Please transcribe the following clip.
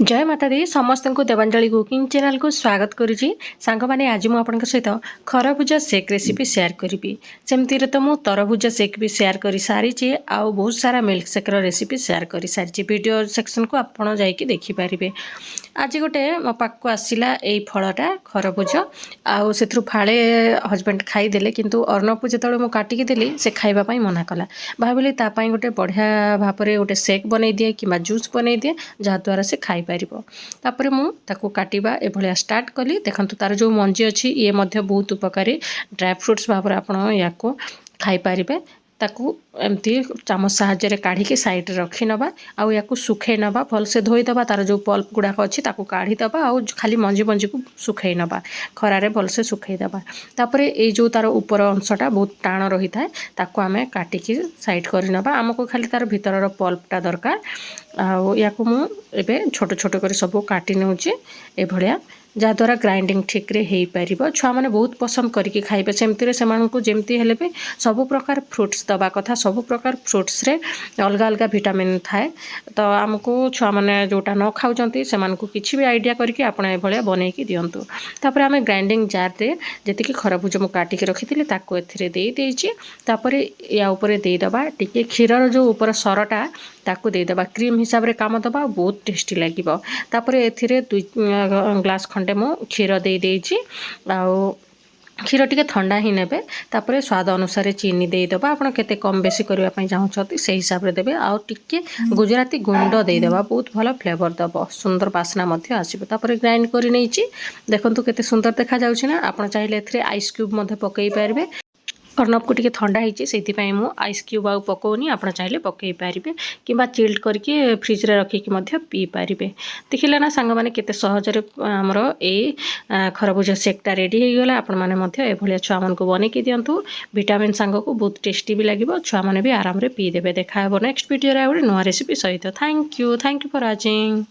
जय माता दी समस्त को देवांजलि कुकिंग चैनल को स्वागत करुँची सांग मैंने आज मुझे सहित खरबूजा सेक रेसिपी शेयर करी सेमती तो मुझ तरबूजा सेक भी शेयर कर सारी आउ बहुत सारा मिल्क सेक्र रेसिपी शेयर कर सारी वीडियो सेक्शन को आपड़ जाकि देखिपारे। आज गोटे मो पाक आसला यही फलटा खरबूज आउ से फाड़े हजबैंड खाईदे किंतु अर्णव को जो मुझे काटिकी देली से खावाई मना कला भाविली तापाई गोटे बढ़िया भाव में गोटे सेक बनई दिए कि जूस बनई दिए जहाद्वारा से खाईपर तापर मुझे काटा एभलिया स्टार्ट कली देखो तार जो मंजी अच्छी ये बहुत उपकारी ड्राई फ्रुट्स भाव में आप या खाईपारे ताकू एमती चामच साहाय्य काढ़ी साइड रखी नवा आउ या सुखे नवा भलसे धोईदबा तार जो पल्प गुड़ाक अच्छी काढ़ीदबा आउ खाली मंजी मंजी को सुखे नवा खरारे भलसे सुखईदबा तापर ये जो तार ऊपर अंशटा बहुत टाण रही थाए ताकू आमे काटिकी साइड कर नवा आमको खाली तार भीतर पल्पटा दरकार आउ या मुझे छोट छोट कर सब काटी नौचे एभलिया जहाद्वारा ग्राइंडिंग ठीक रे हो पार छुआ मैंने बहुत पसंद करके खाइबे सेमती जमती हेले भी सब प्रकार फ्रुट्स दबा कथा सब प्रकार फ्रुट्स रे अलग अलग विटामिन थाए तो आमको छुआ मैंने जोटा न खाऊँच से किसी भी आइडिया करके आपण एभलिया बनईकी दिंतु तापर आम ग्राइंडिंग जार रे जी खरबूज मुझे काटिकी रखी ताको एथिरे देपर या उपरे देदबा टिके क्षीर जो ऊपर सरटा ताकू देदबा क्रीम हिसाब रे काम दबा बहुत टेस्टी लगे तापर एथिरे 2 ग्लास खंडे मु क्षीर दे देइछि आउ क्षीर टिके ठंडा ही नेबे तापर स्वाद अनुसार चीनी देदबा आपण केते कम बेसी करबा पई चाहूछथि से हिसाब रे देबे आउ टिके गुजराती गुंड देदबा बहुत भलो फ्लेवर दबो सुंदर बासना मध्ये आसीबो तापर ग्राइंड करि नैछि देखंतु केते सुंदर देखा जाउछि ना आपण चाहिले एथिरे आइस क्यूब मध्ये पकई पारबे अर्णव को टिके ठंडा होती से आइस क्यूब आउ पकाउनी आप चाहिए पकई पारे कि चिल्ड करके फ्रिज रे रखिकी पी पारे देखिले ना सांग मैंने केते सहजरे आमर ए खरबूज सेकटा रेडी हो गला आपण मैंने छुआ मन को बनईकी दिंतु विटामिन सांग को बहुत टेस्टी भी लगे छुआ मैंने भी आराम रे पीदेवे देखा नेक्स्ट वीडियो रे नुआ रेसिपी सहित थैंक यू फॉर वाचिंग।